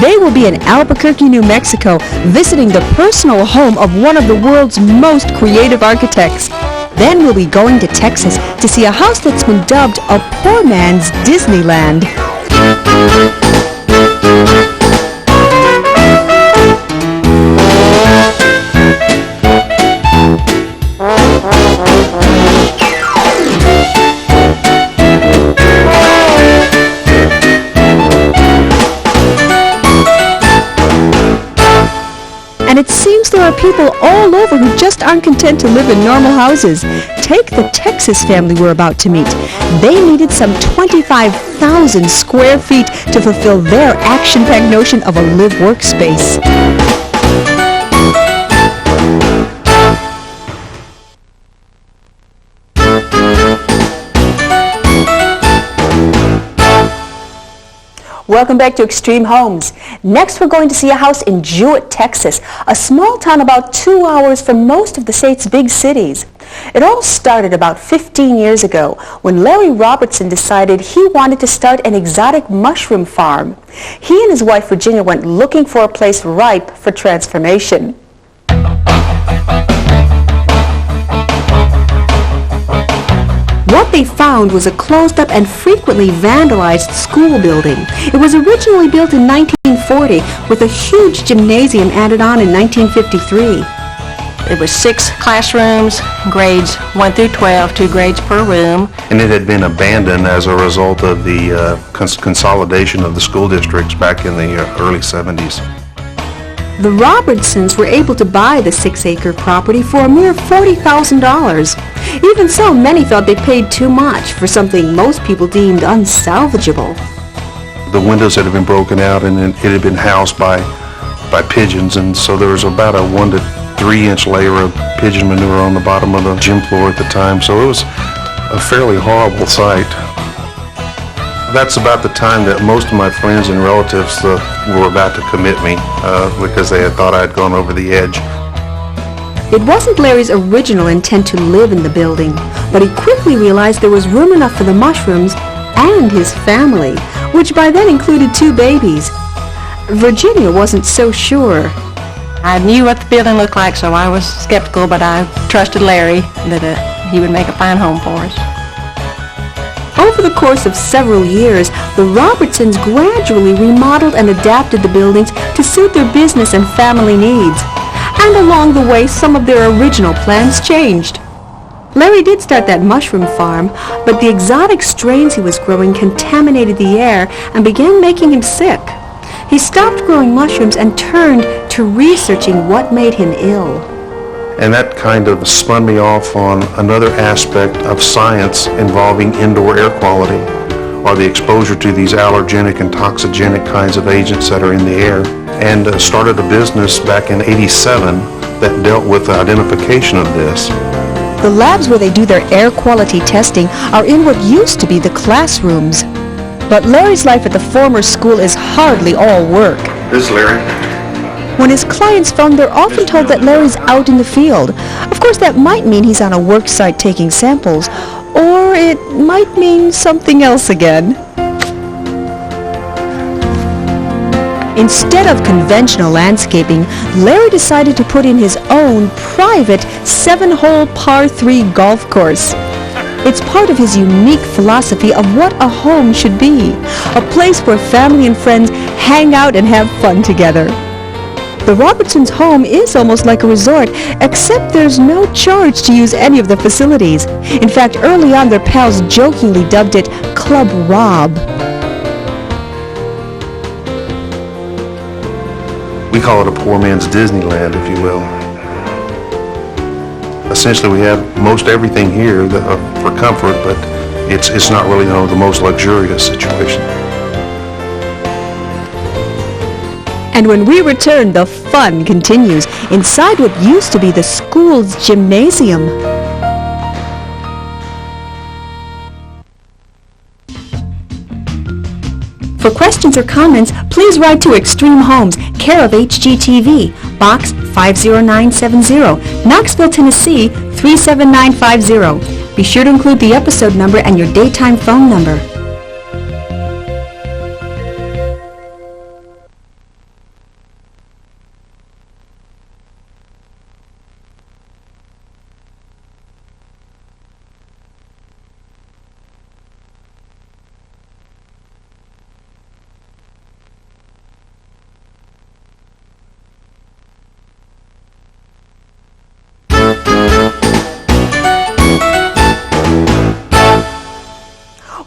They will be in Albuquerque, New Mexico, visiting the personal home of one of the world's most creative architects. Then we'll be going to Texas to see a house that's been dubbed a poor man's Disneyland. And it seems there are people all over who just aren't content to live in normal houses. Take the Texas family we're about to meet. They needed some 25,000 square feet to fulfill their action-packed notion of a live workspace. Welcome back to Extreme Homes. Next we're going to see a house in Jewett, Texas, a small town about 2 hours from most of the state's big cities. It all started about 15 years ago when Larry Robertson decided he wanted to start an exotic mushroom farm. He and his wife Virginia went looking for a place ripe for transformation. What they found was a closed-up and frequently vandalized school building. It was originally built in 1940 with a huge gymnasium added on in 1953. There was 6 classrooms, grades 1 through 12, 2 grades per room. And it had been abandoned as a result of the consolidation of the school districts back in the early 70s. The Robertsons were able to buy the 6-acre property for a mere $40,000. Even so, many felt they paid too much for something most people deemed unsalvageable. The windows had been broken out and it had been housed by pigeons, and so there was about a 1 to 3 inch layer of pigeon manure on the bottom of the gym floor at the time, so it was a fairly horrible sight. That's about the time that most of my friends and relatives were about to commit me because they had thought I had gone over the edge. It wasn't Larry's original intent to live in the building, but he quickly realized there was room enough for the mushrooms and his family, which by then included 2 babies. Virginia wasn't so sure. I knew what the building looked like, so I was skeptical, but I trusted Larry that he would make a fine home for us. Over the course of several years, the Robertsons gradually remodeled and adapted the buildings to suit their business and family needs. And along the way, some of their original plans changed. Larry did start that mushroom farm, but the exotic strains he was growing contaminated the air and began making him sick. He stopped growing mushrooms and turned to researching what made him ill. And that kind of spun me off on another aspect of science involving indoor air quality, or the exposure to these allergenic and toxigenic kinds of agents that are in the air, and started a business back in '87 that dealt with the identification of this. The labs where they do their air quality testing are in what used to be the classrooms. But Larry's life at the former school is hardly all work. This is Larry. When his clients phone, they're often told that Larry's out in the field. Of course, that might mean he's on a work site taking samples, or it might mean something else again. Instead of conventional landscaping, Larry decided to put in his own private 7-hole par 3 golf course. It's part of his unique philosophy of what a home should be, a place where family and friends hang out and have fun together. The Robertsons' home is almost like a resort, except there's no charge to use any of the facilities. In fact, early on, their pals jokingly dubbed it Club Rob. We call it a poor man's Disneyland, if you will. Essentially, we have most everything here for comfort, but it's not really the most luxurious situation. And when we return, the fun continues inside what used to be the school's gymnasium. For questions or comments, please write to Extreme Homes, care of HGTV, Box 50970, Knoxville, Tennessee 37950. Be sure to include the episode number and your daytime phone number.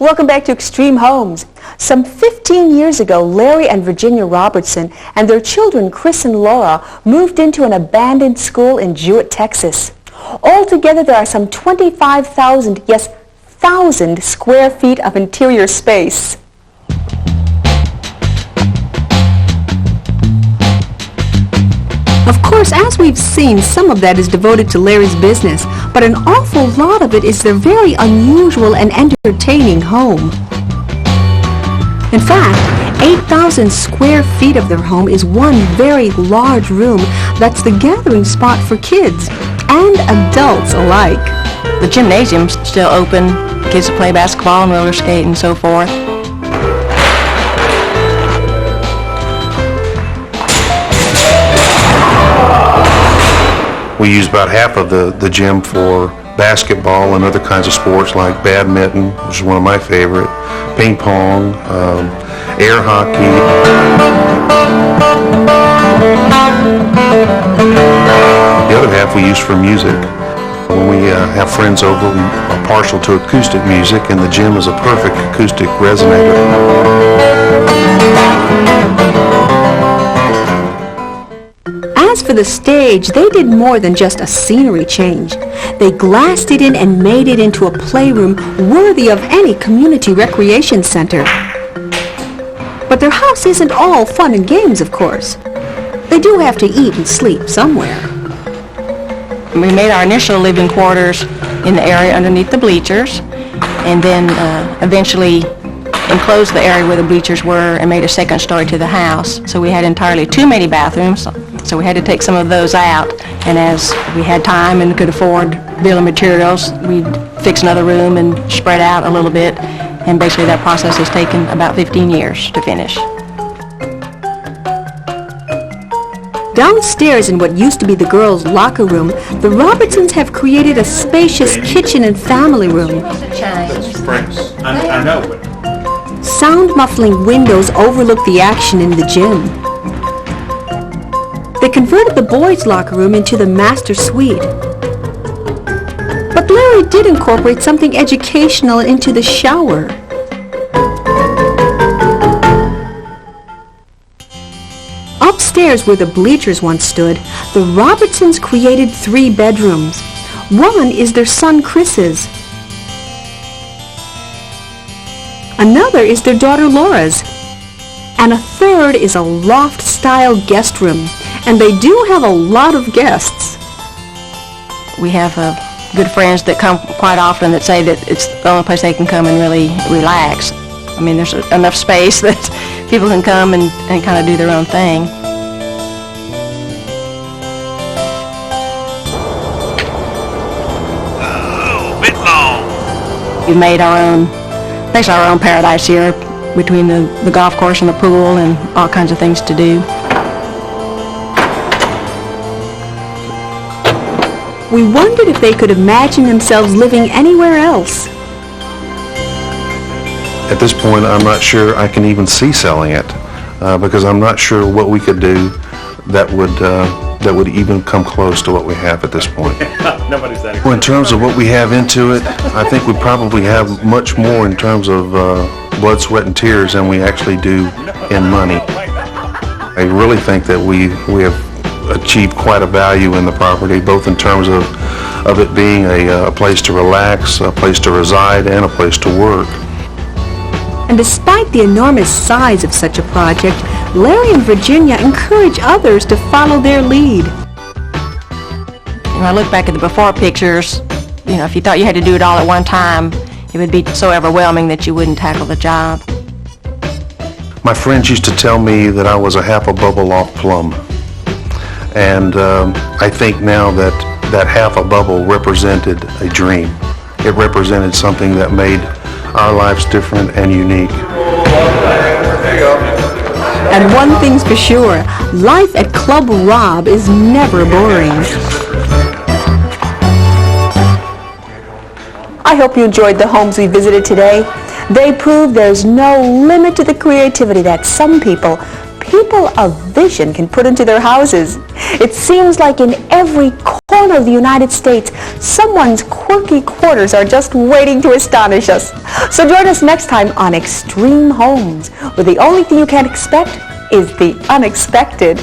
Welcome back to Extreme Homes. Some 15 years ago, Larry and Virginia Robertson and their children, Chris and Laura, moved into an abandoned school in Jewett, Texas. Altogether, there are some 25,000, yes, 1,000 square feet of interior space. Of course, as we've seen, some of that is devoted to Larry's business, but an awful lot of it is their very unusual and entertaining home. In fact, 8,000 square feet of their home is one very large room that's the gathering spot for kids and adults alike. The gymnasium's still open. Kids play basketball and roller skate and so forth. We use about half of the gym for basketball and other kinds of sports like badminton, which is one of my favorite, ping pong, air hockey. The other half we use for music. When we have friends over, we are partial to acoustic music, and the gym is a perfect acoustic resonator. As for the stage, they did more than just a scenery change. They glassed it in and made it into a playroom worthy of any community recreation center. But their house isn't all fun and games, of course. They do have to eat and sleep somewhere. We made our initial living quarters in the area underneath the bleachers, and then eventually enclosed the area where the bleachers were and made a second story to the house. So we had entirely too many bathrooms, so we had to take some of those out. And as we had time and could afford building materials, we'd fix another room and spread out a little bit. And basically that process has taken about 15 years to finish. Downstairs in what used to be the girls' locker room, the Robertsons have created a spacious kitchen and family room. I know, but Sound-muffling windows overlook the action in the gym. They converted the boys' locker room into the master suite. But Larry did incorporate something educational into the shower. Upstairs where the bleachers once stood, the Robertsons created 3 bedrooms. One is their son Chris's. Another is their daughter Laura's. And a third is a loft-style guest room. And they do have a lot of guests. We have good friends that come quite often that say that it's the only place they can come and really relax. I mean, there's enough space that people can come and kind of do their own thing. a bit long. We've made basically our own paradise here between the golf course and the pool and all kinds of things to do. We wondered if they could imagine themselves living anywhere else. At this point, I'm not sure I can even see selling it because I'm not sure what we could do that would even come close to what we have at this point. Nobody's that Well, in terms of what we have into it, I think we probably have much more in terms of blood, sweat, and tears than we actually do in money. I really think that we have achieved quite a value in the property, both in terms of it being a place to relax, a place to reside, and a place to work. And despite the enormous size of such a project, Larry and Virginia encourage others to follow their lead. When I look back at the before pictures, if you thought you had to do it all at one time, it would be so overwhelming that you wouldn't tackle the job. My friends used to tell me that I was a half a bubble off plum. And I think now that half a bubble represented a dream. It represented something that made our lives different and unique. And one thing's for sure, life at Club Rob is never boring. I hope you enjoyed the homes we visited today. They prove there's no limit to the creativity that some people people of vision can put into their houses. It seems like in every corner of the United States, someone's quirky quarters are just waiting to astonish us. So join us next time on Extreme Homes, where the only thing you can't expect is the unexpected.